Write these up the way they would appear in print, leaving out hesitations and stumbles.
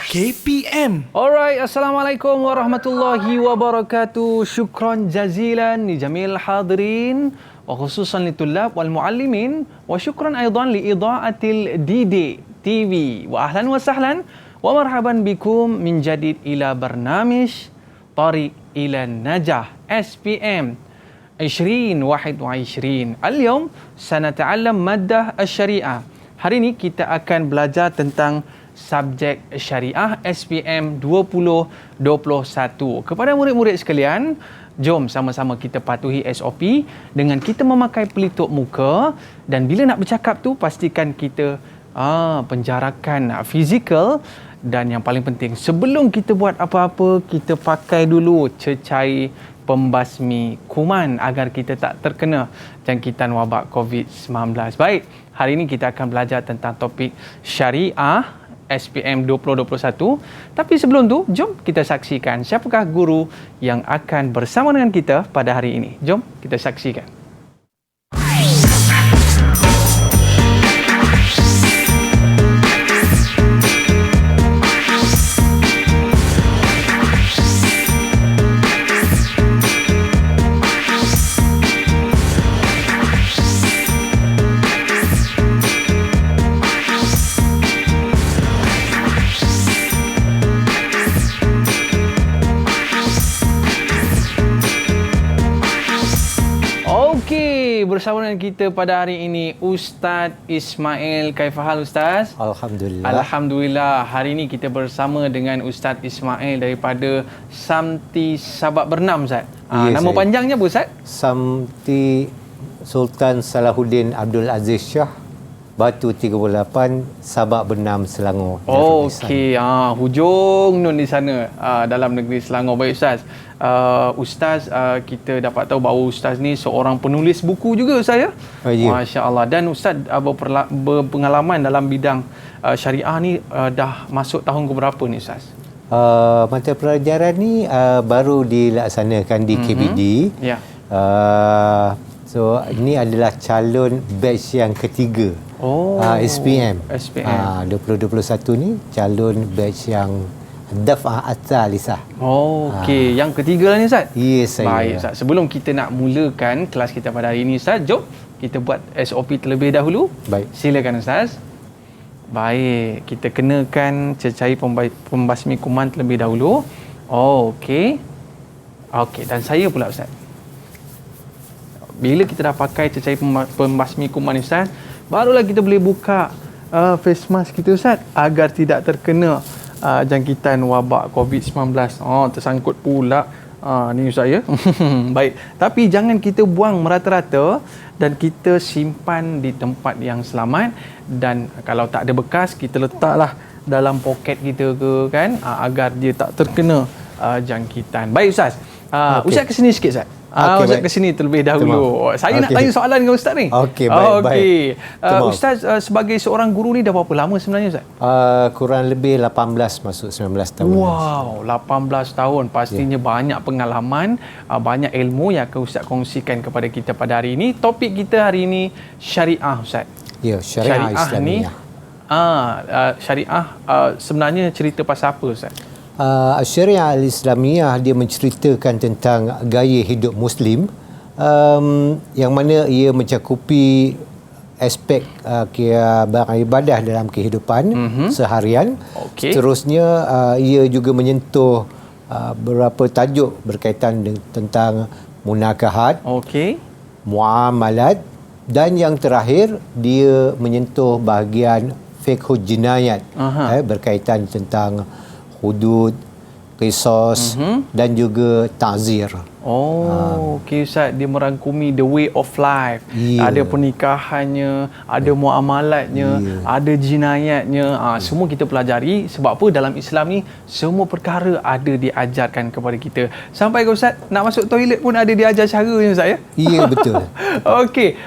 KPM. Alright, Assalamualaikum warahmatullahi wabarakatuh. Syukran jazilan li jamil hadirin wa khususan li tullab wal muallimin wa syukran aidan li idaatil Didik TV. Wa ahlan wa sahlan wa marhaban bikum min jadid ila barnamij Tariq ila Najah SPM 2021. Al-yawm sanata'allam maddah asy-syariah. Hari ini kita akan belajar tentang subjek syariah SPM 2021. Kepada murid-murid sekalian, jom sama-sama kita patuhi SOP dengan kita memakai pelitup muka, dan bila nak bercakap tu pastikan kita penjarakan fizikal, dan yang paling penting sebelum kita buat apa-apa kita pakai dulu cecair pembasmi kuman agar kita tak terkena jangkitan wabak COVID-19. Baik, hari ini kita akan belajar tentang topik syariah SPM 2021. Tapi sebelum tu, jom kita saksikan siapakah guru yang akan bersama dengan kita pada hari ini. Jom kita saksikan. Bersama dengan kita pada hari ini Ustaz Ismail. Kaifahal Ustaz? Alhamdulillah. Alhamdulillah. Hari ini kita bersama dengan Ustaz Ismail daripada Samti Sabak Bernam, Ustaz. Nama panjangnya apa, Ustaz? Samti Sultan Salahuddin Abdul Aziz Shah, Batu 38, Sabak Bernam, Selangor. Okey, hujung nun di sana, dalam negeri Selangor. Baik Ustaz. Ustaz, kita dapat tahu bahawa Ustaz ni seorang penulis buku juga, Ustaz, ya? Masya-Allah. Dan Ustaz berpengalaman dalam bidang syariah ni dah masuk tahun ke berapa ni, Ustaz? Mata pelajaran ni baru dilaksanakan di KBD. Ya. So ini adalah calon batch yang ketiga. SPM 2021 ni calon batch yang Daf'ah At-Thalithah. Okey, yang ketiga lah ni, Ustaz? Yes, saya. Baik Ustaz, sebelum kita nak mulakan kelas kita pada hari ini, Ustaz, jom kita buat SOP terlebih dahulu. Baik. Silakan Ustaz. Baik, kita kenakan cecair pembasmi kuman terlebih dahulu. Okey. Okey, dan saya pula, Ustaz. Bila kita dah pakai cecair pembasmi kuman ni, Ustaz, barulah kita boleh buka face mask kita, Ustaz, agar tidak terkena jangkitan wabak COVID-19. Tersangkut pula ni, Ustaz, ya. Baik, tapi jangan kita buang merata-rata dan kita simpan di tempat yang selamat, dan kalau tak ada bekas kita letaklah dalam poket kita ke, kan, agar dia tak terkena jangkitan. Baik Ustaz. Ustaz ke sini sikit, Ustaz. Ustaz ke sini terlebih dahulu. Saya nak tanya soalan dengan Ustaz ni. Okey, baik. Ustaz, sebagai seorang guru ni dah berapa lama sebenarnya, Ustaz? Kurang lebih 18 masuk 19 tahun. Wow, 18 tahun. Pastinya banyak pengalaman, banyak ilmu yang akan Ustaz kongsikan kepada kita pada hari ini. Topik kita hari ini syariah, Ustaz. Ya, syariah Islamiah. Syariah sebenarnya cerita pasal apa, Ustaz? Syariah Al-Islamiyah dia menceritakan tentang gaya hidup Muslim, yang mana ia mencakupi aspek beribadah dalam kehidupan seharian. Seterusnya ia juga menyentuh beberapa tajuk berkaitan tentang munakahat, muamalat, dan yang terakhir dia menyentuh bahagian fiqh jinayat, berkaitan tentang hudud, qisas, dan juga ta'zir. Okey Ustaz, dia merangkumi the way of life. Ada pernikahannya, ada muamalatnya, ada jinayatnya. Semua kita pelajari. Sebab apa? Dalam Islam ni semua perkara ada diajarkan kepada kita. Sampai ke Ustaz nak masuk toilet pun ada diajar caranya, Ustaz, ya? Ya, betul. Okey,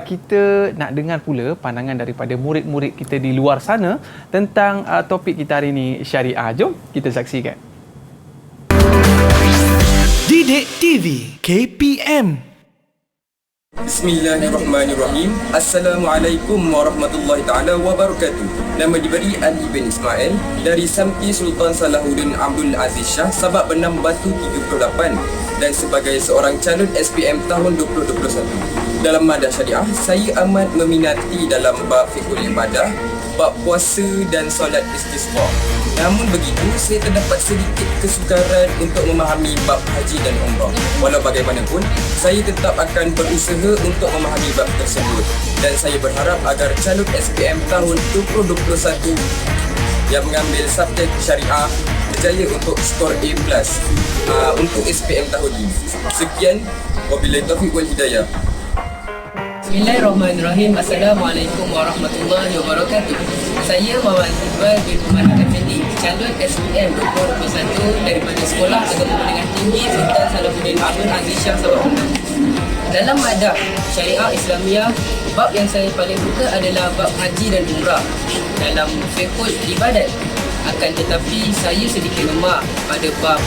kita nak dengar pula pandangan daripada murid-murid kita di luar sana tentang topik kita hari ini, syariah. Jom kita saksikan. Didik TV KPM. Bismillahirrahmanirrahim. Assalamualaikum warahmatullahi taala wabarakatuh. Nama diberi Ali bin Ismail dari Samti Sultan Salahuddin Abdul Aziz Shah, Sabak Benam Batu 38 dan sebagai seorang calon SPM tahun 2021. Dalam madah syariah, saya amat meminati dalam bab fiqhul ibadah, bab puasa dan solat istisqa. Namun begitu, saya terdapat sedikit kesukaran untuk memahami bab haji dan umrah. Walau bagaimanapun, saya tetap akan berusaha untuk memahami bab tersebut dan saya berharap agar calon SPM tahun 2021 yang mengambil subjek syariah berjaya untuk skor A+ untuk SPM tahun ini. Sekian, wabillahi taufiq wal hidayah. Bismillahirrahmanirrahim. Assalamualaikum warahmatullahi wabarakatuh. Saya Muhammad Iqbal bin Muhammad Effendi, calon SPM 2021 daripada Sekolah Agama Menengah Tinggi Sultan Salahuddin Abdul Aziz Shah, Sabak Benam. Dalam madah syariah Islamiah, bab yang saya paling suka adalah bab haji dan umrah dalam fiqhul ibadat. Akan tetapi saya sedikit lemah pada bab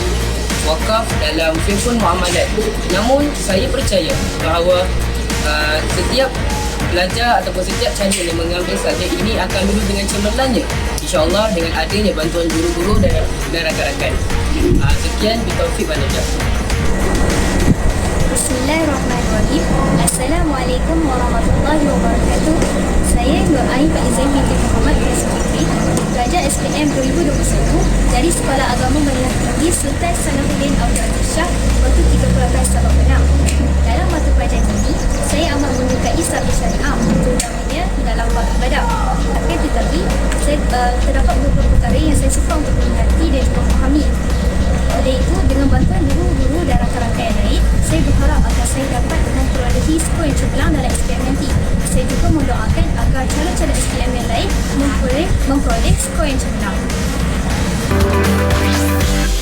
wakaf dalam fiqhul muamalat. Namun saya percaya bahawa setiap pelajar ataupun setiap calon yang mengambil subjek ini akan lulus dengan cemerlangnya, InsyaAllah, dengan adanya bantuan guru-guru dan rakan-rakan. Sekian, bitaufiq wal hidayah. Bismillahirrahmanirrahim. Assalamualaikum warahmatullahi wabarakatuh. Saya Nur Ain Faizah binti Muhammad Rasulullah, pelajar SPM 2021 dari Sekolah Agama Menengah Tinggi Sultan Salahuddin Abdul Aziz Shah, Batu 38, Sabak Benam. Dalam mata pelajaran ini, saya amat menyukai subjek syariah, terutamanya dalam bab ibadah. Akan tetapi, saya terdapat beberapa perkara yang saya suka untuk mengerti dan juga memahami. Oleh itu, dengan bantuan guru-guru dan rakan-rakan yang lain, saya berharap agar saya dapat memperolehi skor yang cemerlang dalam SPM nanti. Saya juga mendoakan agar calon-calon SPM yang lain memperoleh skor yang cemerlang.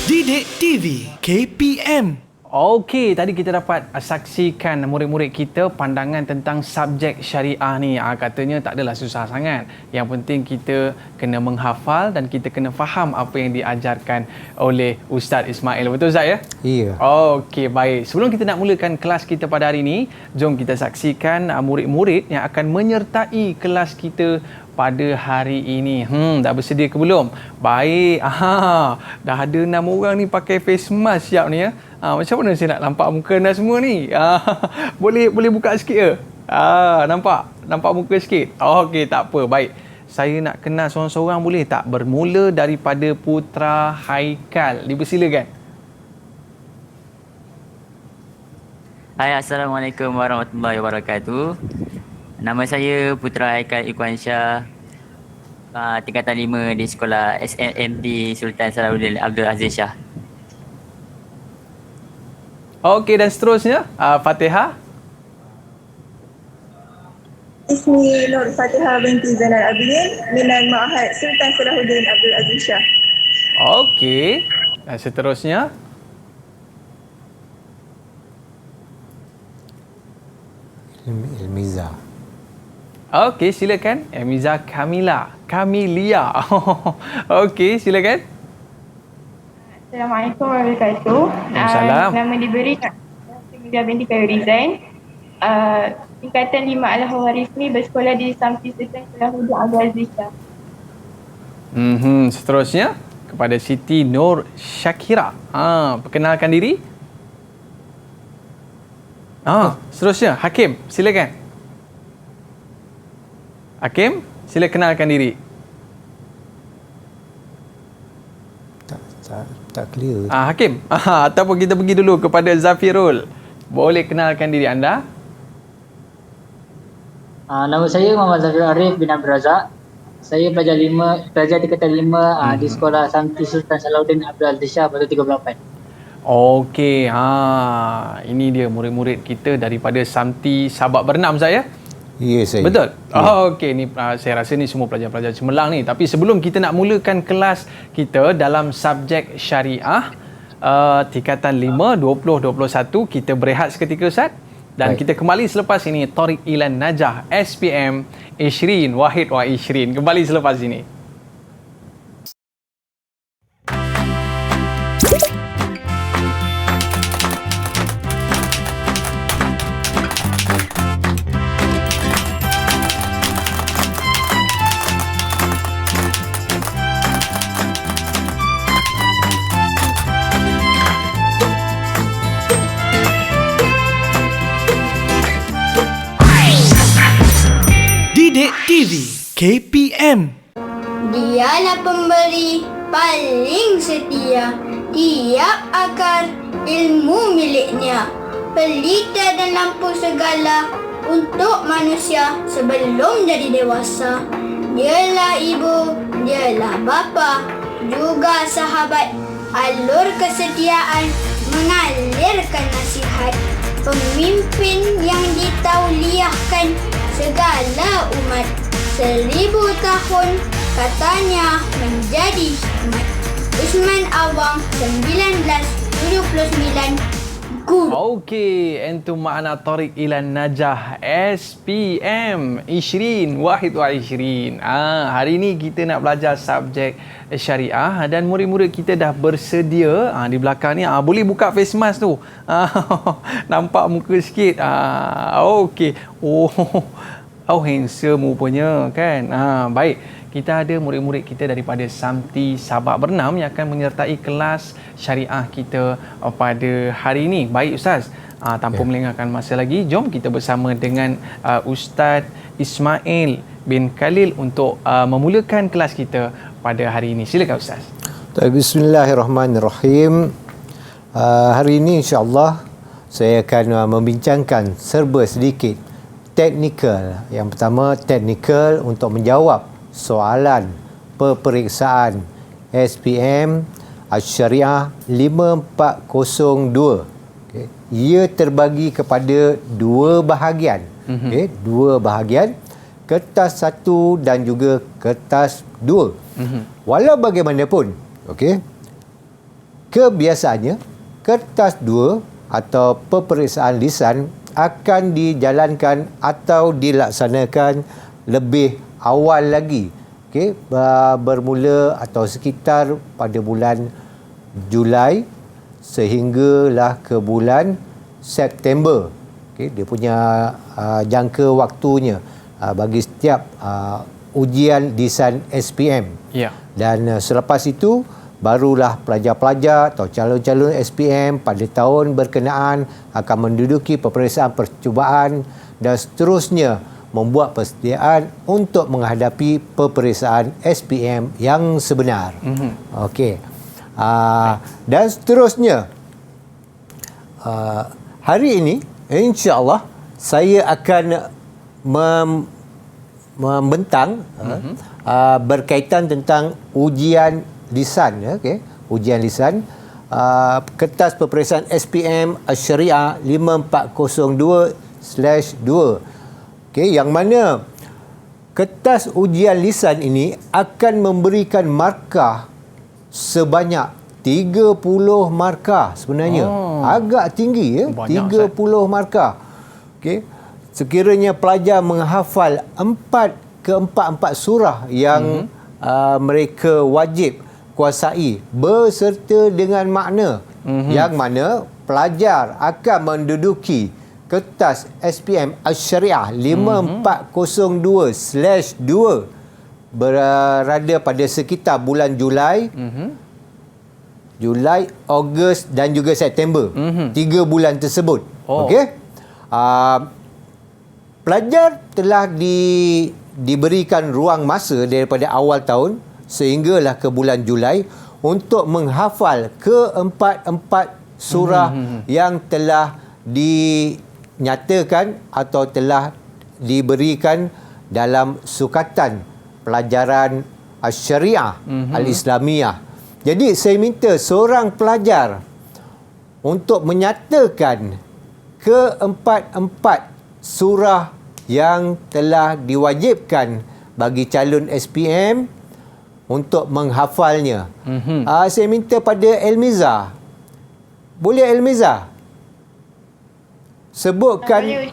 Didik TV KPM. Okey, tadi kita dapat saksikan murid-murid kita pandangan tentang subjek syariah ni. Katanya tak adalah susah sangat. Yang penting kita kena menghafal dan kita kena faham apa yang diajarkan oleh Ustaz Ismail. Betul Ustaz ya? Iya. Okey, baik. Sebelum kita nak mulakan kelas kita pada hari ini, jom kita saksikan murid-murid yang akan menyertai kelas kita pada hari ini. Dah bersedia ke belum? Baik. Dah ada 6 orang ni pakai face mask siap ni ya. Macam mana saya nak nampak muka anda semua ni? Boleh buka sikit ke? Nampak muka sikit? Okey, tak apa. Baik. Saya nak kenal seorang-seorang, boleh tak? Bermula daripada Putra Haikal. Dipersilakan. Hai, Assalamualaikum warahmatullahi wabarakatuh. Nama saya Putra Haikal Ikhwan Shah, tingkatan 5 di Sekolah SMT Sultan Salahuddin Abdul Aziz Shah. Okey, dan seterusnya Fatihah. Ismi Nur Fatihah binti Zainal Abidin Minal Ma'had Sultan Salahuddin Abdul Aziz Shah. Okey, dan seterusnya Ilmiza. okey, silakan Emiza Kamilia. Okey, silakan. Assalamualaikum warahmatullahi wabarakatuh. Waalaikumsalam. Nama diberi Emiza binti Khairizain. Tingkatan 5 Al-Hawarizmi, bersekolah di Samti Sultan Salahuddin Abdul Aziz Shah. Seterusnya kepada Siti Nur Syakira. Perkenalkan diri. Seterusnya Hakim, silakan. Hakim, sila kenalkan diri. Tak clear. Hakim, ataupun kita pergi dulu kepada Zafirul. Boleh kenalkan diri anda? Nama saya Muhammad Zafirul Arif bin Abdul Razak. Saya pelajar tingkatan 5 di Sekolah Samti Sultan Salahuddin Abdul Aziz Shah, Batu 38. Okey, ini dia murid-murid kita daripada Samti Sabak Bernam saya. Ya, saya. Betul? Ya. Okey, ni saya rasa ni semua pelajar-pelajar cemerlang ni. Tapi sebelum kita nak mulakan kelas kita dalam subjek syariah tingkatan 5 2021, kita berehat seketika Ustaz. Dan kita kembali selepas ini Tariq Ilan Najah SPM 20 Wahid wa 20. Kembali selepas ini. Didik TV KPM. Dialah pemberi paling setia, tiap akar ilmu miliknya, pelita dan lampu segala untuk manusia sebelum jadi dewasa. Dialah ibu, dialah bapa, juga sahabat, alur kesetiaan, mengalirkan nasihat, pemimpin yang ditauliahkan segala umat. 1000 tahun katanya menjadi hikmat. Usman Awang 1979. Okey, entum ma'ana tariq ila najah SPM 2021. Hari ini kita nak belajar subjek syariah dan murid-murid kita dah bersedia di belakang ni. Boleh buka face mask tu. Nampak muka sikit. Okey. Oh, handsome rupanya kan. Baik. Kita ada murid-murid kita daripada Samti Sabak Bernam yang akan menyertai kelas syariah kita pada hari ini. Baik Ustaz, tanpa melengahkan masa lagi, jom kita bersama dengan Ustaz Ismail bin Khalil untuk memulakan kelas kita pada hari ini. Silakan Ustaz. Bismillahirrahmanirrahim. Hari ini insya-Allah saya akan membincangkan serba sedikit teknikal. Yang pertama, teknikal untuk menjawab soalan peperiksaan SPM Syariah 5402. Okay. Ia terbagi kepada dua bahagian. Okay. Dua bahagian, kertas 1 dan juga kertas 2. Walau bagaimanapun, okay, kebiasaannya kertas 2 atau peperiksaan lisan akan dijalankan atau dilaksanakan lebih awal lagi, okey, bermula atau sekitar pada bulan Julai sehinggalah ke bulan September. Okey, dia punya jangka waktunya bagi setiap ujian lisan SPM. Ya. Dan selepas itu barulah pelajar-pelajar atau calon-calon SPM pada tahun berkenaan akan menduduki peperiksaan percubaan dan seterusnya membuat persediaan untuk menghadapi peperiksaan SPM yang sebenar. Okey. Dan seterusnya, hari ini insya-Allah saya akan membentang berkaitan tentang ujian lisan. Okey. Ujian lisan, kertas peperiksaan SPM Syariah 5402/2. Okay, yang mana kertas ujian lisan ini akan memberikan markah sebanyak 30 markah sebenarnya. Agak tinggi ya, banyak, 30 markah. Okay. Sekiranya pelajar menghafal 4 surah yang mereka wajib kuasai berserta dengan makna, yang mana pelajar akan menduduki kertas SPM Syariah 5402/2 berada pada sekitar bulan Julai, Ogos dan juga September. 3 bulan tersebut. Okey. Pelajar telah diberikan ruang masa daripada awal tahun sehinggalah ke bulan Julai untuk menghafal ke-4 surah yang telah dinyatakan atau telah diberikan dalam sukatan pelajaran Syariah Al-Islamiyah. Jadi saya minta seorang pelajar untuk menyatakan ke-4 surah yang telah diwajibkan bagi calon SPM untuk menghafalnya. Saya minta pada Elmiza. Boleh Elmiza? Sebutkan.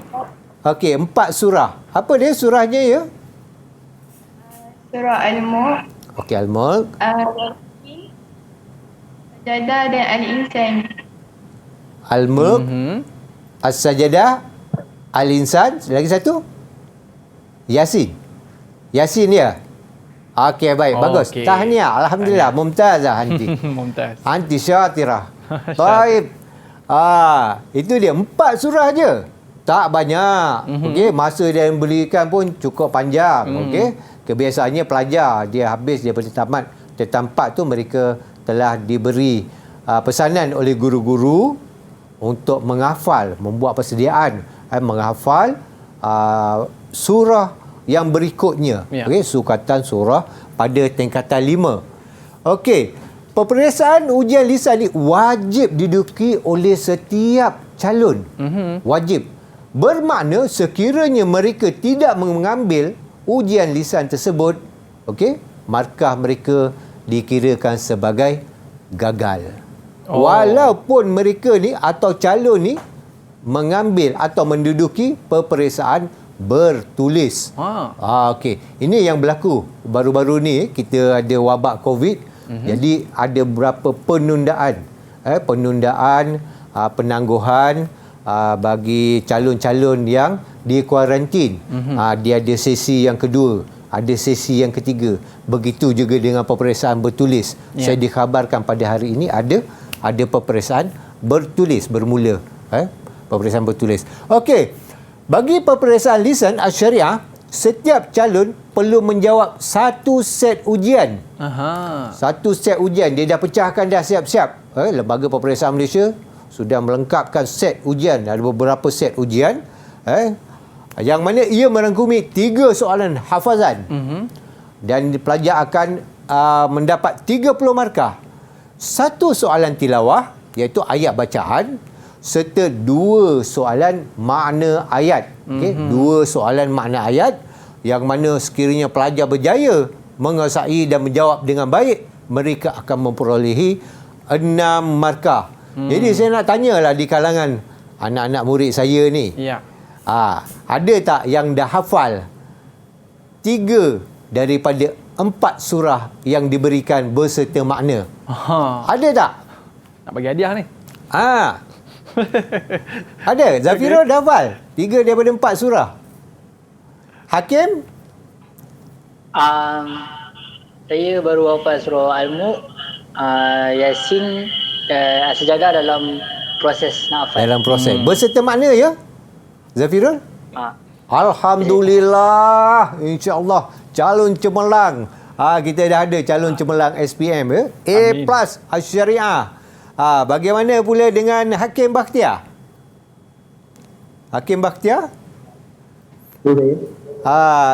Okey, 4 surah. Apa dia surahnya ya? Surah Al-Mulk. Okey, Al-Mulk. Sajadah dan Al-Insan. Al-Mulk, As-Sajadah, Al-Insan, lagi satu? Yasin. Yasin ya? Okey, baik. Bagus. Tahniah. Alhamdulillah. Mumtazah Anti. Mumtaz. Anti syatirah. Baik. Itu dia 4 surah je. Tak banyak. Okey, masa dia berikan pun cukup panjang. Okey. Kebiasaannya pelajar dia habis daripada tamat term 4 tu mereka telah diberi pesanan oleh guru-guru untuk menghafal, membuat persediaan menghafal surah yang berikutnya. Okey, sukatan surah pada tingkatan 5. Okey, peperiksaan ujian lisan ni wajib diduduki oleh setiap calon. Wajib. Bermakna sekiranya mereka tidak mengambil ujian lisan tersebut, okey, markah mereka dikirakan sebagai gagal. Walaupun mereka ni atau calon ni mengambil atau menduduki peperiksaan bertulis. Okey. Ini yang berlaku baru-baru ni, kita ada wabak COVID. Jadi ada beberapa penundaan. Penangguhan bagi calon-calon yang dikuarantin. Dia ada sesi yang kedua, ada sesi yang ketiga. Begitu juga dengan peperiksaan bertulis. Saya dikhabarkan pada hari ini ada peperiksaan bertulis bermula. Peperiksaan bertulis. Okey. Bagi peperiksaan lisan Asy-Syariah, setiap calon perlu menjawab satu set ujian. Satu set ujian. Dia dah pecahkan dah siap-siap. Lembaga Peperiksaan Malaysia sudah melengkapkan set ujian. Ada beberapa set ujian. Yang mana ia merangkumi 3 soalan hafazan. Dan pelajar akan mendapat 30 markah. 1 soalan tilawah, iaitu ayat bacaan, serta 2 soalan makna ayat. Okay? 2 soalan makna ayat, yang mana sekiranya pelajar berjaya menguasai dan menjawab dengan baik, mereka akan memperolehi 6 markah. Jadi saya nak tanyalah di kalangan anak-anak murid saya ni. Ada tak yang dah hafal 3 daripada 4 surah yang diberikan berserta makna? Ada tak? Nak bagi hadiah ni. Ada. Zafirul dah hafal 3 daripada 4 surah. Hakim? Saya baru hafal surah Al-Mulk, Yasin, As-Sajadah dalam proses nak hafal. Dalam proses. Berserta makna ya? Zafirul? Alhamdulillah. InsyaAllah. Calon cemerlang. Kita dah ada calon cemerlang SPM ya. A+ Asy-Syariah. Bagaimana pula dengan Hakim Bakhtiar? Hakim Bakhtiar?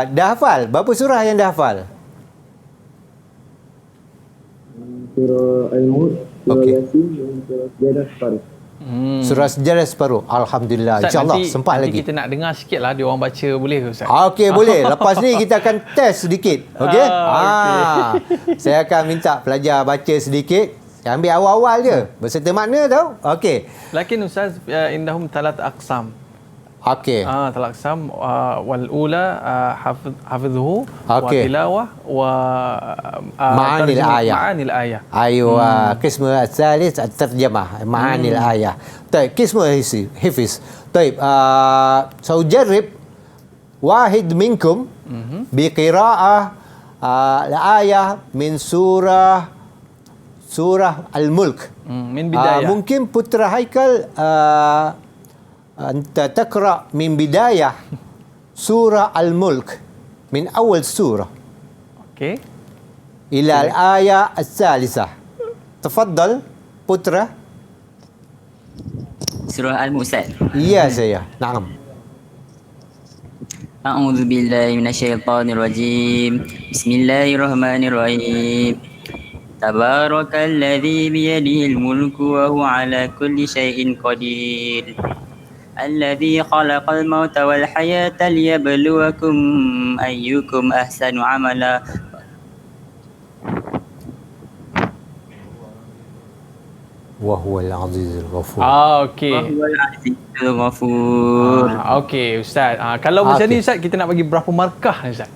Dah hafal? Berapa surah yang dah hafal? Surah Al-Mulk, Surah Yasin dan Surah Sajadah separuh. Surah Sajadah separuh. Alhamdulillah. InsyaAllah sempat nanti lagi. kita nak dengar sikit lah dia orang baca, boleh ke Ustaz? Okey, boleh. Lepas ni kita akan test sedikit. Okey? Saya akan minta pelajar baca sedikit. Saya ambil awal-awal je. Berserta makna tau. Okey. Lakin Ustaz, indahum talat aqsam. Okey. Talat aqsam wal ula hafidhuhu wa tilawah wa ma'anil ayah. Ma'anil ayah. Aywa. Qism al-thalith at-tarjamah. Ma'anil ayah. Baik, qism hifiz. Baik, saujarib wahid minkum biqira'ah al-ayah min surah Al-Mulk. Min bidayah. Mungkin Putra Haikal anta taqra min bidayah surah Al-Mulk min awal surah. Okey. Ila al-ayah al-thalithah. Tafaddal Putra. Surah Al-Mulk. Ya saya. Naam. A'udzu billahi minasyaitonir rajim. Bismillahirrahmanirrahim. Tabarakalladzi biyadihil mulku wa huwa ala kulli syai'in qadir. Alladzi khalaqal mauta wal hayata liyabluwakum ayyukum ahsanu amala. Wa huwal azizul ghafur. Okey. Wa huwal azizul ghafur. Okey Ustaz. Kalau macam ni Ustaz, kita nak bagi berapa markah Ustaz?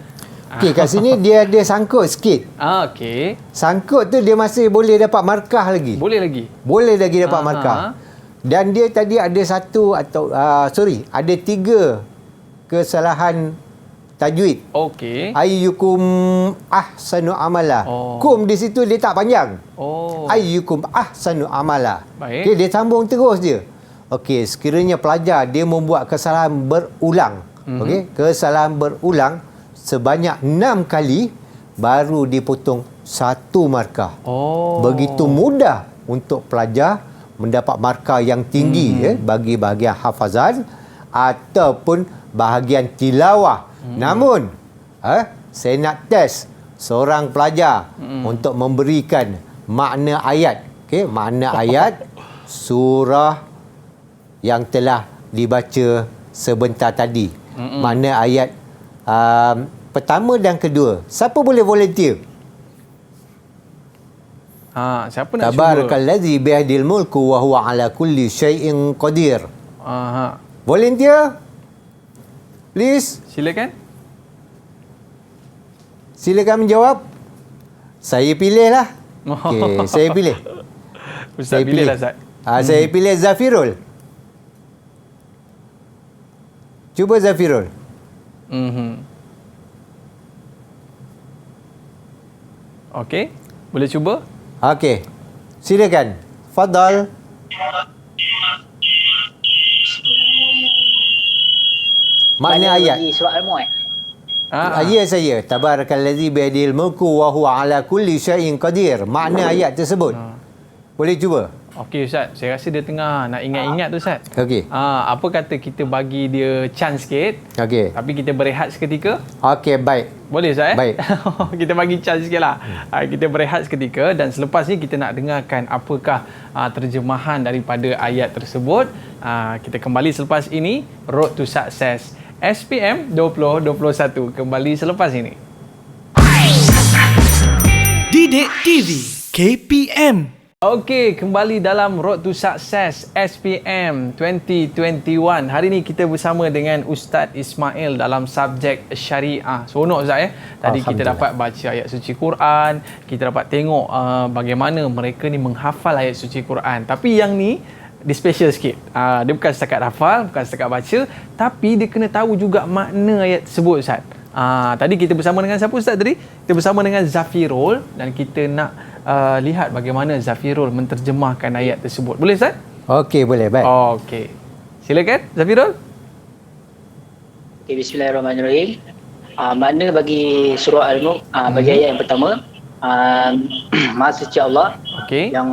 Okey, kat sini dia ada sangkut sikit. Okey. Sangkut tu dia masih boleh dapat markah lagi. Boleh lagi? Boleh lagi dapat markah. Dan dia tadi ada ada 3 kesalahan tajwid. Okey. Ayyukum ahsanu amala. Kum di situ dia tak panjang. Ayyukum ahsanu amala. Baik. Okay, dia sambung terus dia. Okey, sekiranya pelajar dia membuat kesalahan berulang, okey, kesalahan berulang sebanyak 6 kali, baru dipotong 1 markah. Begitu mudah untuk pelajar mendapat markah yang tinggi bagi bahagian hafazan ataupun bahagian tilawah. Namun saya nak test seorang pelajar untuk memberikan makna ayat, okey, makna ayat surah yang telah dibaca sebentar tadi. Makna ayat pertama dan kedua. Siapa boleh volunteer? Siapa nak cuba? Tabarakallazi biyadil mulku wa huwa ala kulli syai'in qadir. Volunteer? Please. Silakan menjawab. Saya pilih lah. Okey, saya pilih. Ustaz pilih lah, Ustaz. Saya pilih Zafirul. Cuba Zafirul. Okey, boleh cuba? Okey. Silakan. Fadal. Makna ayat. Surah Al-Mulk. Ya saya. Tabarakallazi biyadil mulku wa huwa ala kulli syai'in qadir. Makna ayat tersebut. Boleh cuba? Okey Ustaz, saya rasa dia tengah nak ingat-ingat tu Ustaz. Okey. Apa kata kita bagi dia chance sikit. Okey. Tapi kita berehat seketika. Okey, baik. Boleh Ustaz? Baik. Kita bagi chance sikit lah. Kita berehat seketika dan selepas ni kita nak dengarkan apakah terjemahan daripada ayat tersebut. Kita kembali selepas ini. Road to Success SPM 2021 kembali selepas ini. Didik TV KPM. Okey, kembali dalam Road to Success SPM 2021. Hari ini kita bersama dengan Ustaz Ismail dalam subjek syariah. Seronok Ustaz ya. Tadi kita dapat baca ayat suci Quran, kita dapat tengok bagaimana mereka ni menghafal ayat suci Quran. Tapi yang ni dia special sikit. Dia bukan setakat hafal, bukan setakat baca, tapi dia kena tahu juga makna ayat tersebut Ustaz. Tadi kita bersama dengan siapa Ustaz tadi? Kita bersama dengan Zafirul dan kita nak lihat bagaimana Zafirul menterjemahkan ayat tersebut. Boleh Ustaz? Okey, boleh. Baik. Okey. Silakan Zafirul. Okay, bismillahirrahmanirrahim. Makna bagi surah Al-Mulk, bagi ayat yang pertama, Maha Suci Allah, yang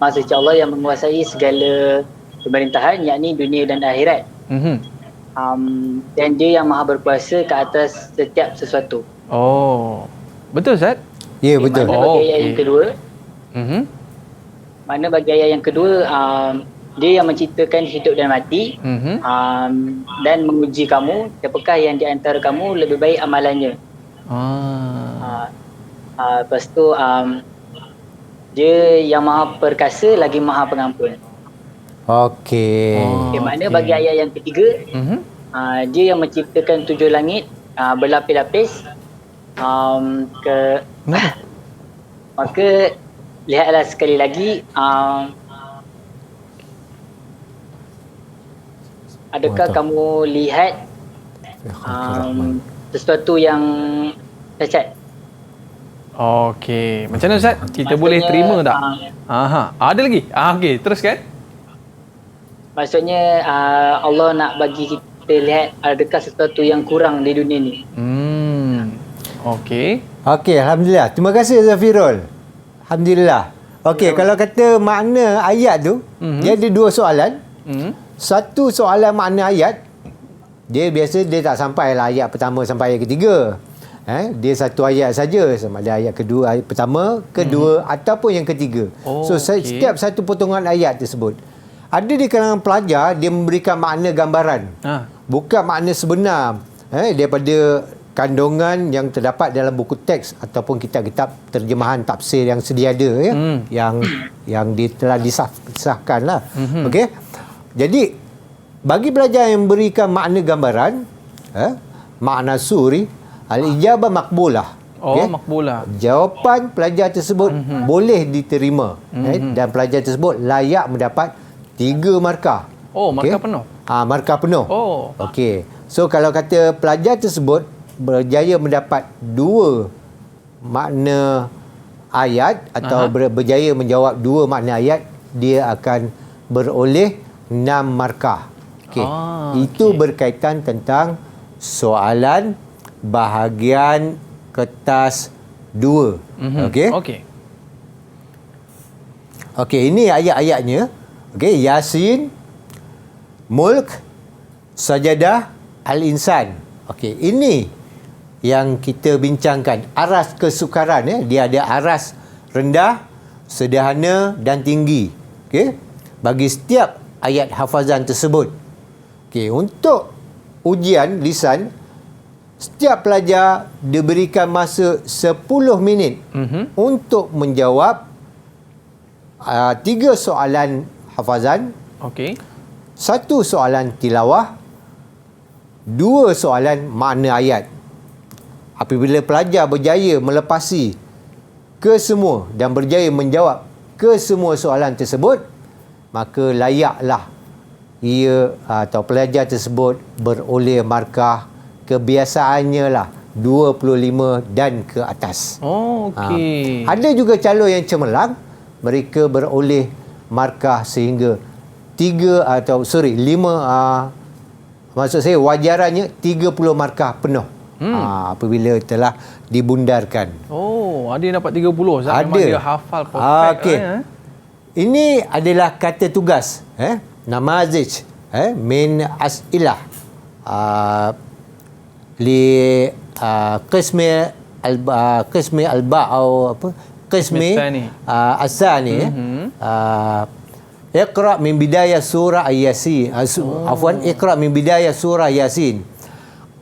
Maha Suci Allah yang menguasai segala pemerintahan, yakni dunia dan akhirat. Dan dia yang maha berkuasa ke atas setiap sesuatu. Betul Ustaz? Ya, betul. Makna bagi ayat yang kedua, makna bagi ayat yang kedua, dia yang menciptakan hidup dan mati, dan menguji kamu siapakah yang di antara kamu lebih baik amalannya. Lepas tu dia yang maha perkasa lagi maha pengampun. Okey. Makna bagi ayat yang ketiga, dia yang menciptakan 7 langit berlapis-lapis, maka lihatlah sekali lagi, adakah kamu lihat sesuatu yang cacat? Okey, macam mana Ustaz? Kita boleh terima tak? Ada lagi? Okey, teruskan. Maksudnya Allah nak bagi kita lihat adakah sesuatu yang kurang di dunia ni. Okey. Okey, alhamdulillah. Terima kasih Zafirul. Alhamdulillah. Okey, kalau kata makna ayat tu, dia ada 2 soalan. Satu soalan makna ayat, dia biasa dia tak sampai lah ayat pertama sampai ayat ketiga. Dia satu ayat saja, sama ada ayat kedua, ayat pertama, kedua ataupun yang ketiga. Setiap satu potongan ayat tersebut ada di kalangan pelajar, dia memberikan makna gambaran, bukan makna sebenar daripada kandungan yang terdapat dalam buku teks ataupun kitab-kitab terjemahan tafsir yang sedia ada yang telah disahkan lah. Okey. Jadi bagi pelajar yang memberikan makna gambaran, makna suri, al-ijabah makbulah. Makbulah. Jawapan pelajar tersebut boleh diterima, dan pelajar tersebut layak mendapat 3 markah. Markah penuh. Markah penuh. Okey. So kalau kata pelajar tersebut berjaya mendapat 2 makna ayat atau berjaya menjawab 2 makna ayat, dia akan beroleh 6 markah. Okey. Itu berkaitan tentang soalan bahagian kertas 2. Okey. Okey. Okey, ini ayat-ayatnya. Okey, Yasin, Mulk, Sajadah, Al-Insan. Okey, ini yang kita bincangkan. Aras kesukaran, dia ada aras rendah, sederhana dan tinggi. Okey, bagi setiap ayat hafazan tersebut. Okey, untuk ujian lisan, setiap pelajar diberikan masa 10 minit untuk menjawab 3 soalan hafazan. Okey. 1 soalan tilawah, 2 soalan makna ayat. Apabila pelajar berjaya melepasi kesemua dan berjaya menjawab kesemua soalan tersebut, maka layaklah ia atau pelajar tersebut beroleh markah kebiasaannya lah 25 dan ke atas. Okey. Ada juga calon yang cemerlang, mereka beroleh markah sehingga 5 maksud saya wajarannya 30 markah penuh. Apabila telah dibundarkan. Ada yang dapat 30. Memang dia hafal perfect. Okey. Ini adalah kata tugas, namazij, min as'ilah li qismi al-ba atau apa? Qismi as-sani. Iqra min bidayah surah Yasin. Iqra min bidayah surah Yasin.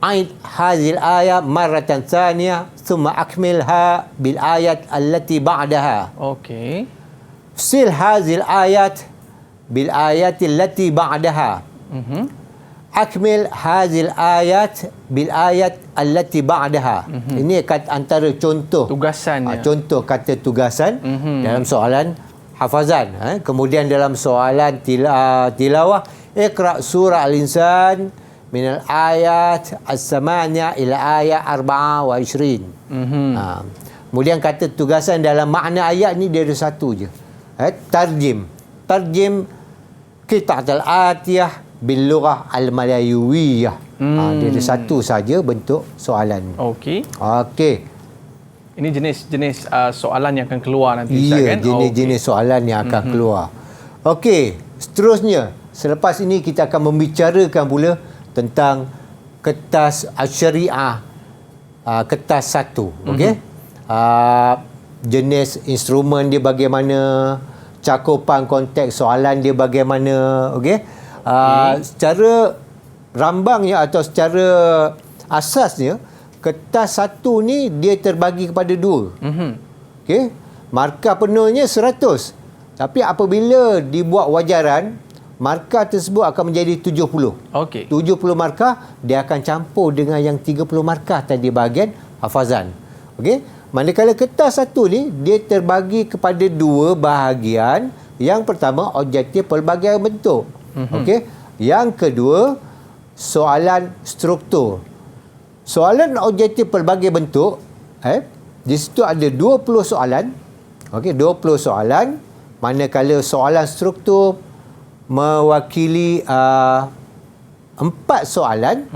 Aid hadhil ayat marratan thaniyah thumma akmilha bil ayat allati ba'daha. Okey. Sil hadhil ayat bil ayat allati ba'daha. Akmil hadhil ayat bil ayat allati ba'daha. Ini antara contoh tugasannya. Contoh kata tugasan dalam soalan hafazan. Kemudian dalam soalan tilawah, Iqra surah Al-Insan min al-ayat as-samaniya ila ayat 24. Kemudian kata tugasan dalam makna ayat ni dia ada satu je. Tarjim qita'at al-atiyah bil lughah al-malayuwiyah. Dia ada satu saja bentuk soalan. Okey. Ini jenis-jenis soalan yang akan keluar nanti, Ustaz, kan? Jenis-jenis soalan yang akan keluar. Okey, seterusnya selepas ini kita akan membicarakan pula tentang kertas syariah, kertas 1. Okey. Jenis instrumen dia bagaimana, cakupan konteks soalan dia bagaimana. Okey. Secara rambangnya atau secara asasnya, kertas 1 ni dia terbagi kepada 2. Okey. Markah penuhnya 100. Tapi apabila dibuat wajaran, markah tersebut akan menjadi 70. Okey. 70 markah dia akan campur dengan yang 30 markah tadi bahagian hafazan. Okey. Manakala kertas 1 ni dia terbagi kepada 2 bahagian. Yang pertama objektif pelbagai bentuk. Okey. Yang kedua soalan struktur. Soalan objektif pelbagai bentuk, di situ ada 20 soalan. Okey, 20 soalan. Manakala soalan struktur mewakili 4 soalan,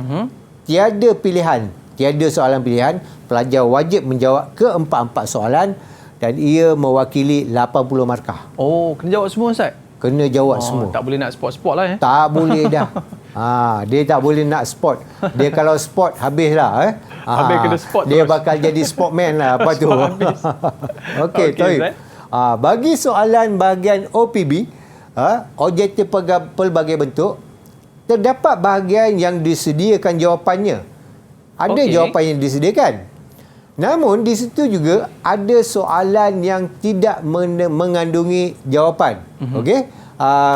tiada pilihan, tiada soalan pilihan. Pelajar wajib menjawab ke-4 soalan dan ia mewakili 80 markah. Kena jawab semua, Ustaz? Kena jawab semua. Tak boleh nak spot-spot lah, Tak boleh dah. Dia tak boleh nak spot. Dia kalau spot habislah. Habis kena spot dia terus. bakal jadi sportman lah apa tu. Okey, Taib. Bagi soalan bahagian OPB, objektif pelbagai bentuk, terdapat bahagian yang disediakan jawapannya. Ada jawapan yang disediakan. Namun di situ juga ada soalan yang tidak mengandungi jawapan. Okey?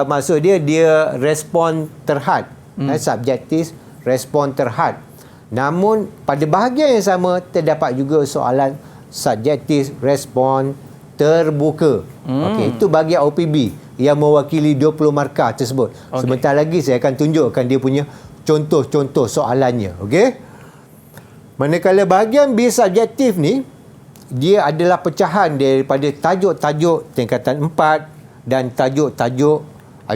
Maksud dia respon terhad. Subjektif, respon terhad. Namun pada bahagian yang sama terdapat juga soalan subjektif, respon terbuka. Okey, itu bahagian OPB yang mewakili 20 markah tersebut. Sebentar lagi saya akan tunjukkan dia punya contoh-contoh soalannya. Okey? Manakala bahagian B subjektif ni, dia adalah pecahan daripada tajuk-tajuk tingkatan 4 dan tajuk-tajuk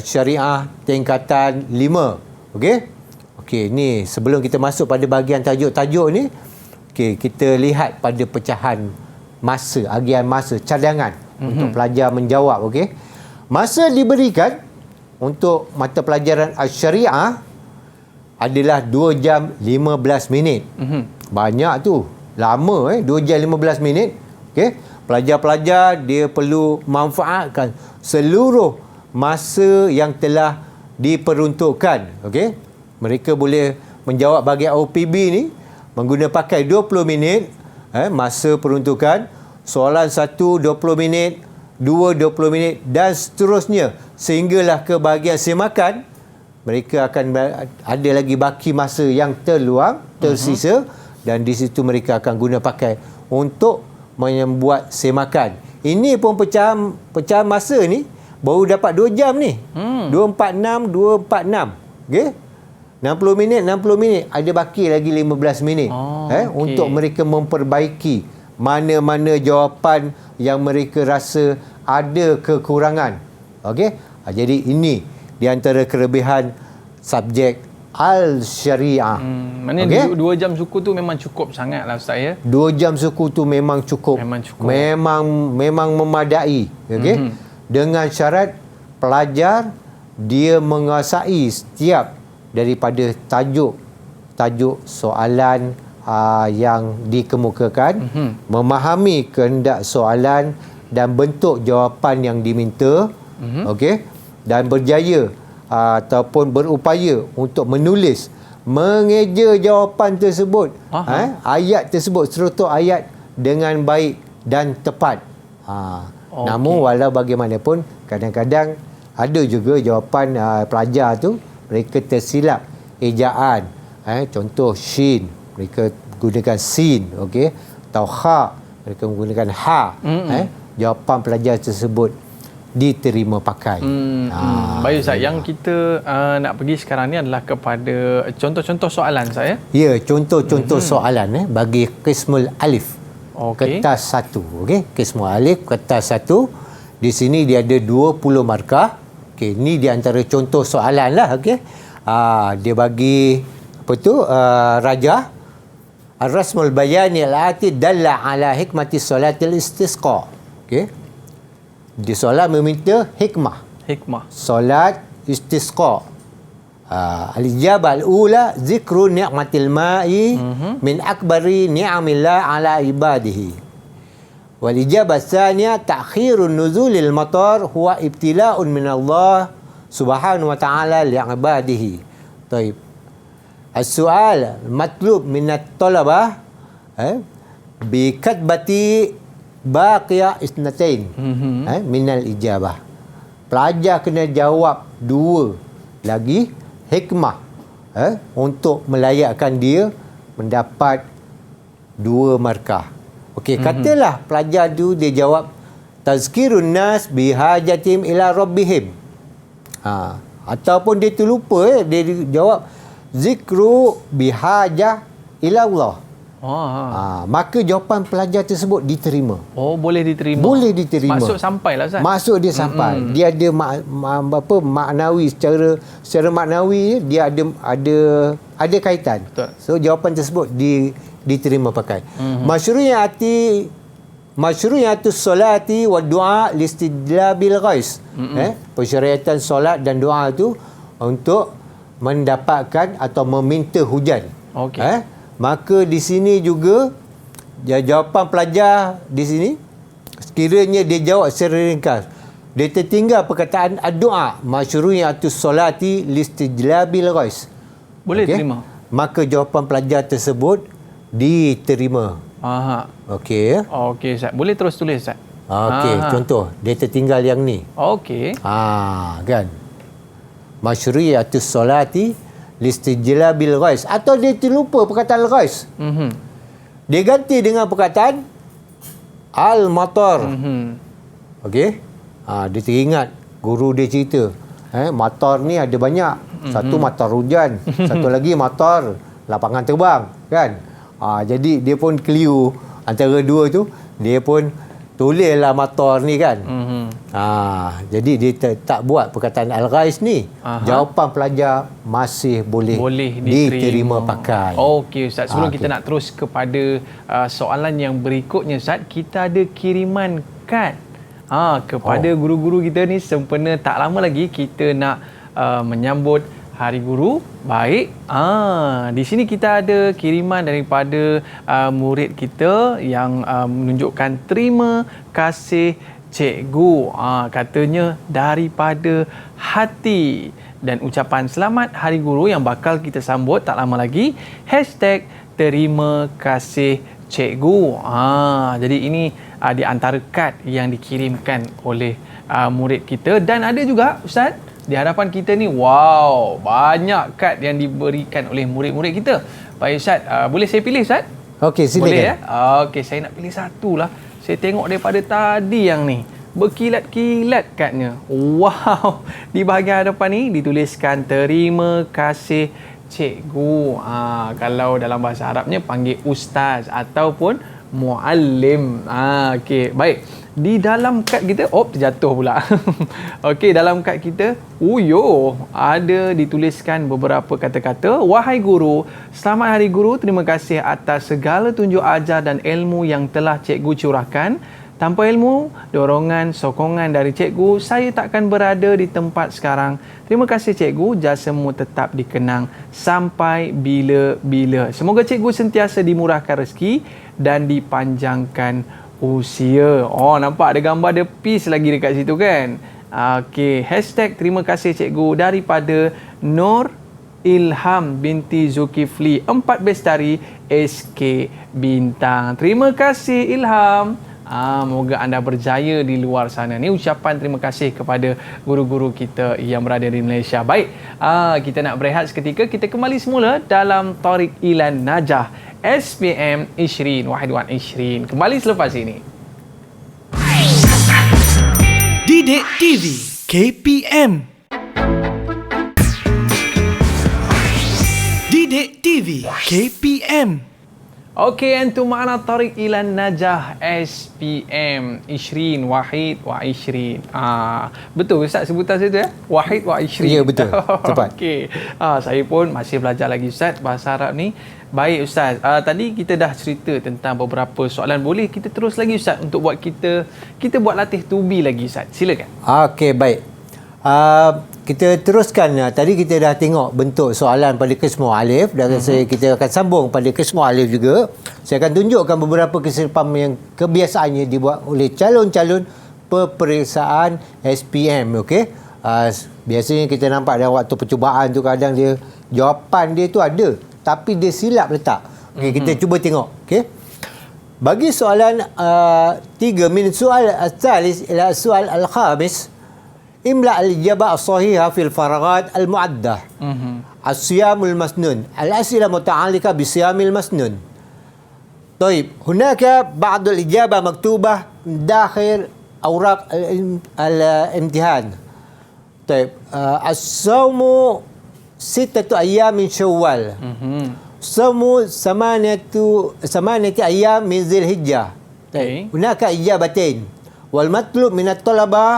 Syariah tingkatan 5. Okey? Okey, ni sebelum kita masuk pada bahagian tajuk-tajuk ni, okey, kita lihat pada pecahan masa, agian masa cadangan untuk pelajar menjawab. Okey? Masa diberikan untuk mata pelajaran Syariah adalah 2 jam 15 minit. Banyak tu. Lama 2 jam 15 minit. Okey? Pelajar-pelajar dia perlu manfaatkan seluruh masa yang telah diperuntukkan. Okey? Mereka boleh menjawab bahagian OPB ni mengguna pakai 20 minit masa peruntukan, soalan 1 20 minit, 2 20 minit dan seterusnya sehinggalah ke bahagian semakan. Mereka akan ada lagi baki masa yang terluang, tersisa, dan di situ mereka akan guna pakai untuk membuat semakan. Ini pun pecahan masa ni baru dapat 2 jam ni. 246 okey. 60 minit, ada baki lagi 15 minit okay. Untuk mereka memperbaiki mana-mana jawapan yang mereka rasa ada kekurangan. Okey. Jadi ini di antara kelebihan subjek Al-Syariah. Maknanya 2 jam suku tu memang cukup sangat lah Ustaz ya. 2 jam suku tu memang cukup. Memang memadai. Okey. Dengan syarat pelajar dia menguasai setiap daripada tajuk soalan yang dikemukakan, memahami kehendak soalan dan bentuk jawapan yang diminta, okey, dan berjaya ataupun berupaya untuk menulis, mengeja jawapan tersebut, ayat tersebut, struktur ayat dengan baik dan tepat. Namun walau bagaimanapun kadang-kadang ada juga jawapan pelajar tu mereka tersilap ejaan. Contoh shin, mereka gunakan sin, okey, atau ha, mereka menggunakan ha. Jawapan pelajar tersebut diterima pakai. Baik Ustaz, yang kita nak pergi sekarang ni adalah kepada contoh-contoh soalan saya. Ya, contoh-contoh soalan bagi Qismul Alif. Kertas 1, okey. Qismul Alif kertas 1. Di sini dia ada 20 markah. Okey, ni di antara contoh soalan lah, okey. Dia bagi apa tu? Rajah Ar-Rasmul Bayani al-ati dalla ala hikmati salatil istisqa. Okey. Di soalan meminta hikmah solat istisqa. Al-ijabah al-ula zikru ni'matil ma'i min akbari ni'amillah ala ibadihi. Wal-ijabah tsaniya ta'khirun nuzulil matar huwa ibtila'un min Allah subhanahu wa ta'ala li'ibadihi. Baik. As-su'al matlub minat talabah bi katbati baqiyah isnatain minal ijabah. Pelajar kena jawab 2 lagi hikmah untuk melayakkan dia mendapat 2 markah. Okey, katalah pelajar tu dia jawab tazkirun nas bihajatim ila rabbihim. Ataupun dia terlupa dia jawab zikru bihajah ila Allah. Maka jawapan pelajar tersebut diterima. Boleh diterima. Boleh diterima. Maksud sampailah Ustaz. Maksud dia sampai. Dia ada maknawi secara maknawi dia ada kaitan. Betul. So jawapan tersebut diterima pakai. Masyru'iyatus solati wa du'a listidlabil ghais. Persyaratan solat dan doa tu untuk mendapatkan atau meminta hujan. Okey. Maka di sini juga jawapan pelajar di sini sekiranya dia jawab secara ringkas, dia tertinggal perkataan doa masyru'iyatus solati listidlabil ghais. Boleh terima. Maka jawapan pelajar tersebut diterima. Okey. Okey Ustaz. Boleh terus tulis Ustaz. Okey, contoh dia tertinggal yang ni. Okey. Kan. Masyru'iyatus solati listijlabil ghais, atau dia terlupa perkataan ghais. Dia ganti dengan perkataan al-matar. Okey. Dia teringat guru dia cerita, matar ni ada banyak. Satu matar hujan, satu lagi matar lapangan terbang, kan? Jadi dia pun keliru antara dua tu, dia pun tulislah matar ni kan. Jadi dia tak buat perkataan al-ghais ni. Jawapan pelajar masih boleh diterima pakai. Okey Ustaz, sebelum kita nak terus kepada soalan yang berikutnya Ustaz, kita ada kiriman kad kepada guru-guru kita ni. Sempena tak lama lagi kita nak menyambut Hari Guru. Baik. Di sini kita ada kiriman daripada murid kita yang menunjukkan terima kasih cikgu. Katanya daripada hati, dan ucapan selamat Hari Guru yang bakal kita sambut tak lama lagi. #terima kasih cikgu. Jadi ini di antara kad yang dikirimkan oleh murid kita. Dan ada juga Ustaz, di hadapan kita ni, wow, banyak kad yang diberikan oleh murid-murid kita. Baik Ustaz, boleh saya pilih Ustaz? Okey, silakan. Boleh ya? Okey, saya nak pilih satu lah. Saya tengok daripada tadi yang ni, berkilat-kilat kadnya. Wow, di bahagian hadapan ni dituliskan terima kasih cikgu. Kalau dalam bahasa Arabnya panggil ustaz ataupun muallim. Okey, baik. Di dalam kad kita, terjatuh pula. Okey, dalam kad kita, ada dituliskan beberapa kata-kata. Wahai guru, selamat Hari Guru. Terima kasih atas segala tunjuk ajar dan ilmu yang telah cikgu curahkan. Tanpa ilmu, dorongan, sokongan dari cikgu, saya takkan berada di tempat sekarang. Terima kasih cikgu, jasamu tetap dikenang sampai bila-bila. Semoga cikgu sentiasa dimurahkan rezeki dan dipanjangkan usia. Nampak ada gambar ada peace lagi dekat situ kan? Okey, #terima kasih cikgu daripada Nur Ilham binti Zulkifli, 4 Bestari SK Bintang. Terima kasih Ilham. Moga anda berjaya di luar sana. Ni ucapan terima kasih kepada guru-guru kita yang berada di Malaysia. Baik, kita nak berehat seketika. Kita kembali semula dalam Tariq Ilan Najah SPM 2021. Kembali selepas ini. Didik TV KPM. Didik TV KPM. Okey, antum ma'ana Tariq Ilan Najah SPM 2021. Betul Ustaz sebutan saya tu ya? Wahid wa Ishrin. Ya, betul. Tepat. Okey. Saya pun masih belajar lagi Ustaz bahasa Arab ni. Baik Ustaz, tadi kita dah cerita tentang beberapa soalan. Boleh kita terus lagi Ustaz untuk buat kita buat latih tubi lagi Ustaz. Silakan. Okey, baik. Kita teruskan. Tadi kita dah tengok bentuk soalan pada kesemua alif dan kita akan sambung pada kesemua alif juga. Saya akan tunjukkan beberapa kesilapan yang kebiasaannya dibuat oleh calon-calon peperiksaan SPM. Okey. Biasanya kita nampak dalam waktu percubaan tu kadang dia jawapan dia tu ada tapi dia silap letak. Okey, kita cuba tengok. Okey. Bagi soalan 3 min soal al-thalis ila soal al-khamis, imla al-ijabah as-sahihah fil faraghat al-mu'addah. As-siyamul masnun. Al-as'ila muta'alliqa bi-siyamil masnun. طيب هناك بعض الإجابة مكتوبة داخل أوراق الامتحان. طيب الصوم 6 أيام من شوال. صوم 8 أيام من ذي الحجة. طيب هناك إجابتين والمطلوب من الطلبة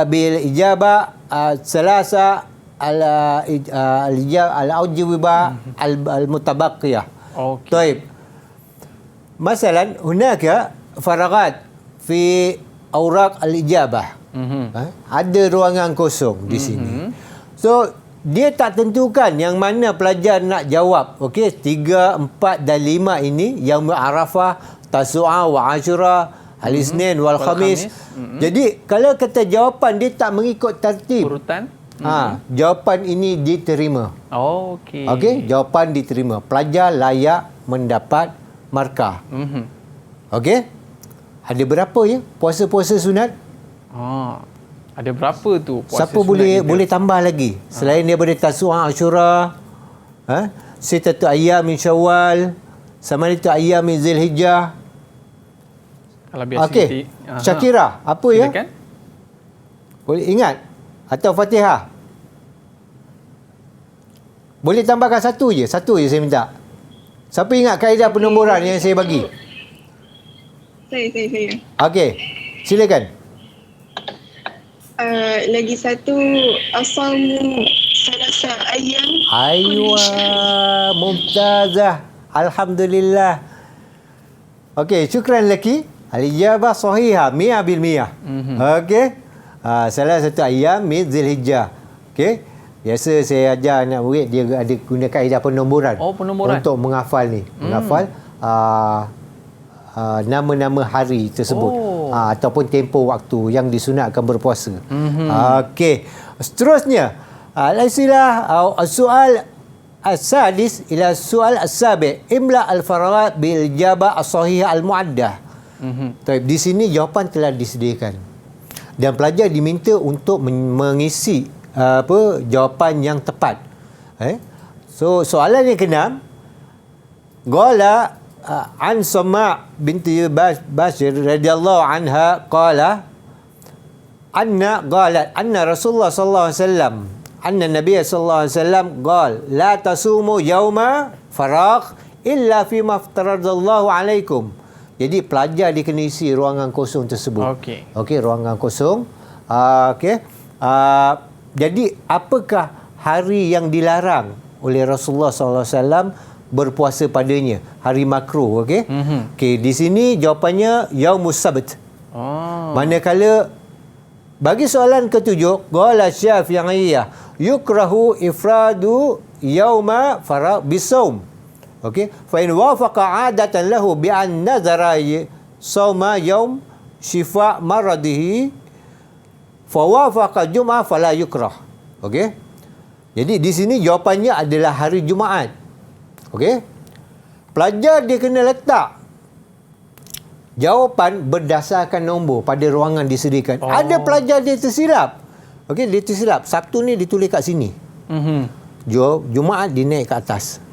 بالإجابة ثلاثة الأجوبة المتبقية. طيب مثلا هناك فراغات في أوراق الإجابة. Ada ruangan kosong di sini. So dia tak tentukan yang mana pelajar nak jawab. Okey, 3, 4 dan 5 ini yang Arafah, Tasu'a wa Ashura, Al-Isnin wal Khamis. Jadi kalau kata jawapan dia tak mengikut tertib urutan, jawapan ini diterima. Okey. Okey, jawapan diterima. Pelajar layak mendapat markah. Okey? Ada berapa ya puasa-puasa sunat? Ada berapa tu puasa siapa boleh tambah lagi selain daripada Tasu'a, Ashura, Sittatu ayyam min Syawal, Samaniyatu ayyam min Zulhijjah. Kalau biasa okey. Syakira, apa ya? Silakan. Boleh ingat atau Fatihah? Boleh tambahkan satu je saya minta. Siapa ingat kaedah penomboran yang saya bagi? Saya. Okey. Silakan. Lagi satu, asalmu salasa ayam. Aywa, mumtazah. Alhamdulillah. Okey, syukran laki. Al-ijabah sahihah, 100%. Okey. Salah satu ayam min Zulhijjah. Okey. Biasa saya ajar anak murid dia ada guna kaedah penomboran. Penomboran. Untuk menghafal ni. Menghafal nama-nama hari tersebut. Ataupun tempoh waktu yang disunatkan berpuasa. Okey. Seterusnya, al-asilah soal as-sadis ila soal as-sabi' imla al-faraghat bil ijabah as-sahihah al-muaddah. Di sini jawapan telah disediakan. Dan pelajar diminta untuk mengisi jawapan yang tepat. So soalan yang keenam, qala an Sama' binti Bashir radhiyallahu anha qala anna Rasulullah sallallahu alaihi wasallam anna Nabiy sallallahu alaihi wasallam qala la tasumu yauma faragh illa fi ma aftaradallahu alaikum. Jadi pelajar dia kena isi ruangan kosong tersebut. Okey, ruangan kosong. Jadi apakah hari yang dilarang oleh Rasulullah sallallahu alaihi wasallam berpuasa padanya? Hari makruh, okey? Okey, di sini jawapannya yaumus sabt. Manakala bagi soalan ketujuh, qala Syafi'iyah yukrahu ifradu yauma faragh bisaum. Okey, fa in wafaqa 'adatan lahu bi an nazara sauma yaum shifa maradihi fa wafaqa jum'ah fala yukrah. Okey. Jadi di sini jawapannya adalah hari Jumaat. Okey. Pelajar dia kena letak jawapan berdasarkan nombor pada ruangan disediakan. Ada pelajar dia tersilap. Okey, dia tersilap. Sabtu ni ditulis kat sini. Jumaat dinaik ke atas.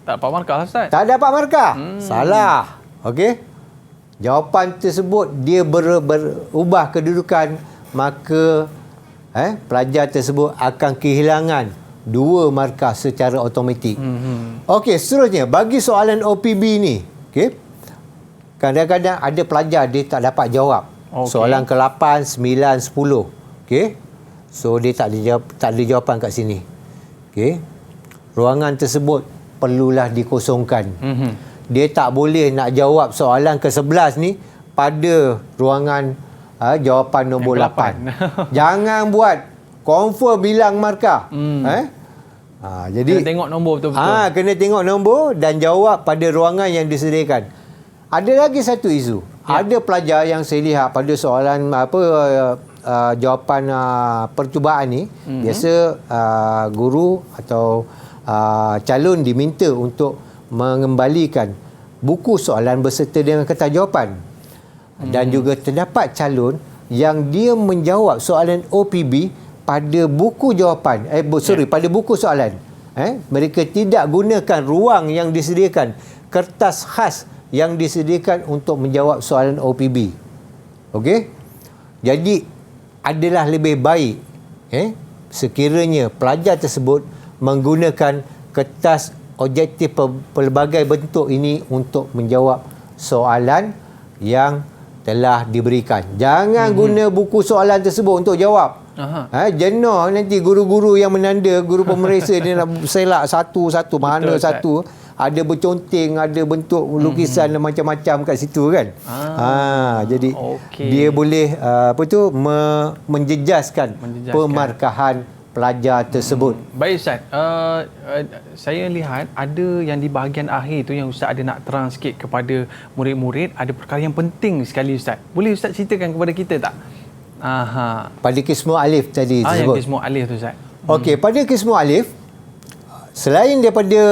Tak dapat markah, Ustaz? Tak dapat markah. Salah. Okey. Jawapan tersebut dia berubah kedudukan, maka pelajar tersebut akan kehilangan 2 markah secara automatik. Okey, seterusnya bagi soalan OPB ni, okey. Kadang-kadang ada pelajar dia tak dapat jawab. Soalan ke-8, 9, 10. Okey. So dia tak ada jawapan kat sini. Okey. Ruangan tersebut perlulah dikosongkan. Dia tak boleh nak jawab soalan ke-11 ni pada ruangan jawapan nombor 8. Jangan buat confirm bilang markah. Jadi kena tengok nombor betul-betul. Kena tengok nombor dan jawab pada ruangan yang disediakan. Ada lagi satu isu. Ada pelajar yang saya lihat pada soalan jawapan percubaan ni, biasa guru atau calon diminta untuk mengembalikan buku soalan berserta dengan kertas jawapan. Dan juga terdapat calon yang dia menjawab soalan OPB pada buku jawapan pada buku soalan. Mereka tidak gunakan ruang yang disediakan, kertas khas yang disediakan untuk menjawab soalan OPB. Okey? Jadi adalah lebih baik sekiranya pelajar tersebut menggunakan kertas objektif pelbagai bentuk ini untuk menjawab soalan yang telah diberikan. Jangan guna buku soalan tersebut untuk jawab. Jenuh nanti guru-guru yang menanda, guru pemeriksa dia nak selak satu-satu, mana betul, satu. Ada berconteng, ada bentuk lukisan dan macam-macam kat situ kan. Jadi dia boleh menjejaskan pemarkahan pelajar tersebut. Baik Ustaz, saya lihat ada yang di bahagian akhir tu yang Ustaz ada nak terang sikit kepada murid-murid, ada perkara yang penting sekali Ustaz. Boleh Ustaz ceritakan kepada kita tak? Pada kismu alif tadi tersebut. Yang kismu alif tu Ustaz. Okey, pada kismu alif, selain daripada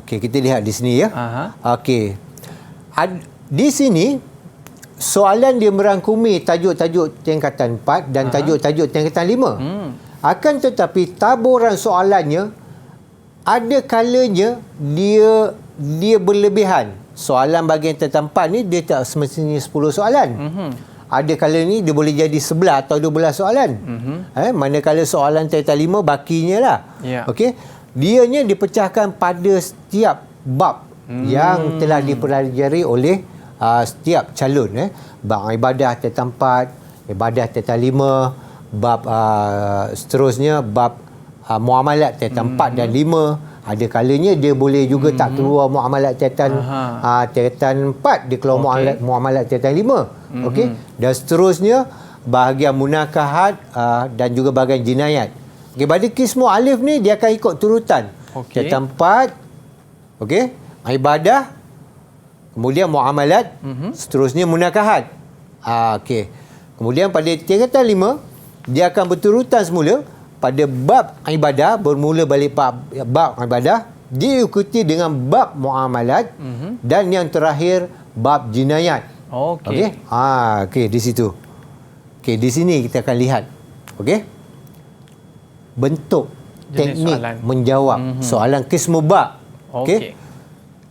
kita lihat di sini ya. Okey. Di sini soalan dia merangkumi tajuk-tajuk tingkatan 4 dan tajuk-tajuk tingkatan 5. Akan tetapi taburan soalannya ada kalanya dia berlebihan. Soalan bahagian tingkatan 4 ni dia tak semestinya 10 soalan. Ada kala ni dia boleh jadi 11 atau 12 soalan. Manakala soalan tingkatan 5 bakinya lah. Okey. Dianya dipecahkan pada setiap bab yang telah dipelajari oleh setiap calon. Bab ibadah tentang 4, ibadah tentang 5, bab seterusnya bab muamalat tentang 4 dan 5. Ada kalanya dia boleh juga tak keluar muamalat tentang 4, dia keluar muamalat tentang 5. Okey. Dan seterusnya bahagian munakahat dan juga bahagian jinayat. Okey, pada kismu alif ni dia akan ikut turutan. Tentang 4, okey, ibadah, kemudian muamalat, seterusnya munakahat. Okey. Kemudian pada tingkatan 5 dia akan berturutan semula. Pada bab ibadah, bermula balik bab ibadah, diikuti dengan bab muamalat, dan yang terakhir bab jinayat. Okey. Okey, di situ. Okey, di sini kita akan lihat. Okey. Bentuk teknik soalan menjawab soalan qismu bab. Okey.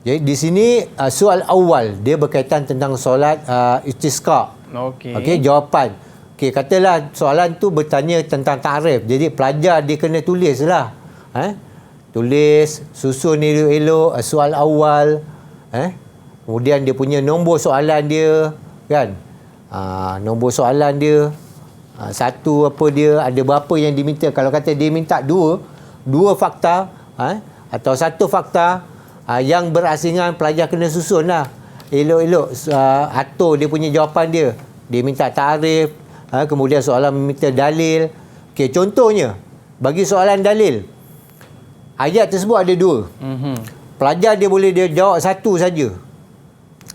Jadi di sini soal awal dia berkaitan tentang solat istisqa. Okey, jawapan. Okey, katalah soalan tu bertanya tentang ta'rif. Jadi pelajar dia kena tulis lah. Tulis, susun elok-elok soal awal. Kemudian dia punya nombor soalan dia, kan? Nombor soalan dia. Satu apa dia, ada berapa yang diminta. Kalau kata dia minta dua fakta, atau satu fakta yang berasingan, pelajar kena susun lah. Elok-elok atur dia punya jawapan dia. Dia minta ta'rif. Kemudian soalan meminta dalil. Okey, contohnya bagi soalan dalil, ayat tersebut ada 2. Pelajar dia boleh dia jawab satu saja.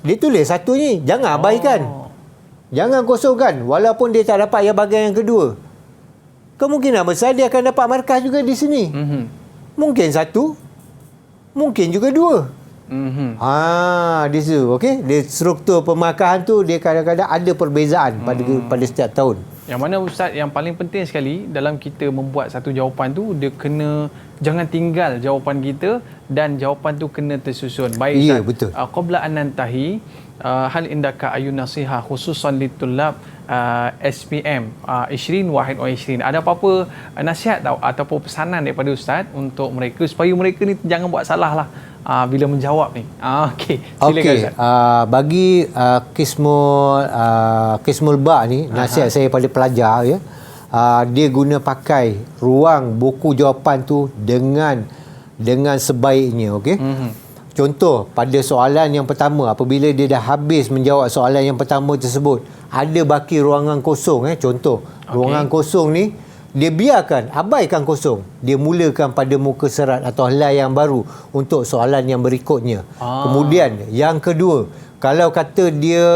Dia tulis satu ni, jangan abaikan. Jangan kosongkan walaupun dia tak dapat yang bahagian yang kedua. Kemungkinan besar dia akan dapat markah juga di sini. Mungkin satu, mungkin juga 2. Di situ, okey. Dia struktur pemarkahan tu dia kadang-kadang ada perbezaan pada setiap tahun. Yang mana Ustaz, yang paling penting sekali dalam kita membuat satu jawapan tu, dia kena jangan tinggal jawapan kita dan jawapan tu kena tersusun. Baik Ustaz. Ya, betul. Qabla an nantahi, hal indaka ayun nasiha khususan litulab SPM 2021. Ada apa-apa nasihat ataupun pesanan daripada Ustaz untuk mereka supaya mereka ni jangan buat salah lah bila menjawab ni. Okey, silakan Ustaz. Bagi Qismul Ba ni, nasihat saya pada pelajar, ya, dia guna pakai ruang buku jawapan tu dengan sebaiknya. Okey. Contoh, pada soalan yang pertama, apabila dia dah habis menjawab soalan yang pertama tersebut, ada baki ruangan kosong. Contoh, ruangan kosong ni, dia biarkan, abaikan kosong. Dia mulakan pada muka serat atau helai yang baru untuk soalan yang berikutnya. Kemudian, yang kedua, kalau kata dia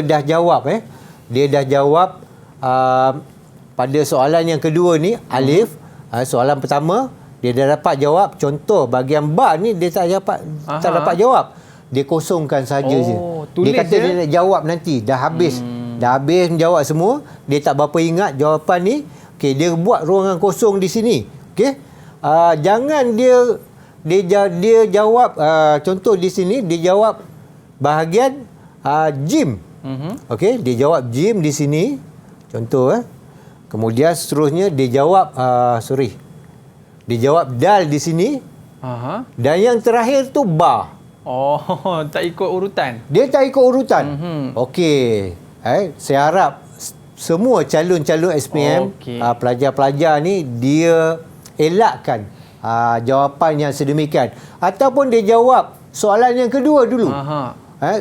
dah jawab, pada soalan yang kedua ni, alif, soalan pertama, dia dah dapat jawab. Contoh bahagian ba ni dia tak dapat jawab. Dia kosongkan saja je. Dia kata dia nak jawab nanti. Dah habis menjawab semua. Dia tak berapa ingat jawapan ni. Okey, dia buat ruangan kosong di sini. Okey. Jangan dia jawab contoh di sini dia jawab bahagian jim. Okey, dia jawab jim di sini. Contoh Kemudian seterusnya dia jawab dia jawab dal di sini. Dan yang terakhir tu ba. Tak ikut urutan. Dia tak ikut urutan. Okey. Saya harap semua calon-calon SPM, pelajar-pelajar ni dia elakkan jawapan yang sedemikian. Ataupun dia jawab soalan yang kedua dulu.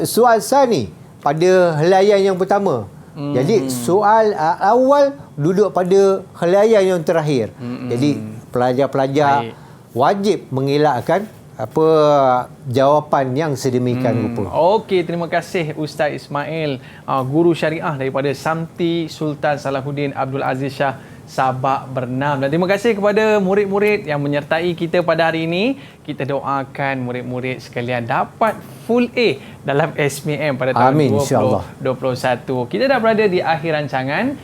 Soal sani pada helaian yang pertama. Jadi soal awal duduk pada helaian yang terakhir. Jadi pelajar-pelajar wajib mengelakkan jawapan yang sedemikian rupa. Okey, terima kasih Ustaz Ismail, guru syariah daripada Samti Sultan Salahuddin Abdul Aziz Shah Sabak Bernam. Dan terima kasih kepada murid-murid yang menyertai kita pada hari ini. Kita doakan murid-murid sekalian dapat full A dalam SPM pada tahun 2021. Kita dah berada di akhir rancangan.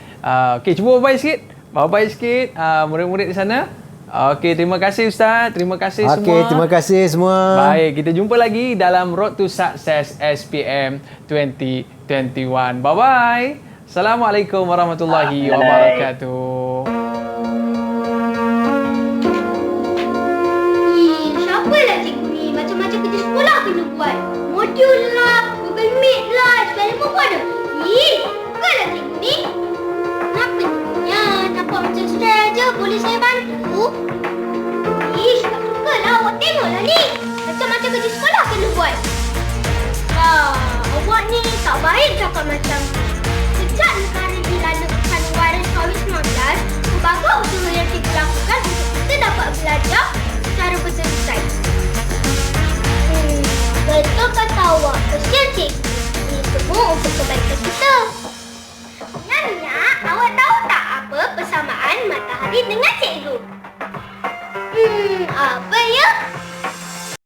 Okey, cuba bye-bye sikit. Murid-murid di sana. Okey, terima kasih Ustaz. Terima kasih semua. Okey, terima kasih semua. Baik, kita jumpa lagi dalam Road to Success SPM 2021. Bye-bye. Assalamualaikum warahmatullahi wabarakatuh. Siapa lah cikgu ni? Macam-macam kerja sekolah kena buat. Modul lah, boleh saya bantu? Ish, tak sukalah. Awak tengoklah ni. Macam-macam kerja sekolah kena buat. Awak ni tak baik cakap macam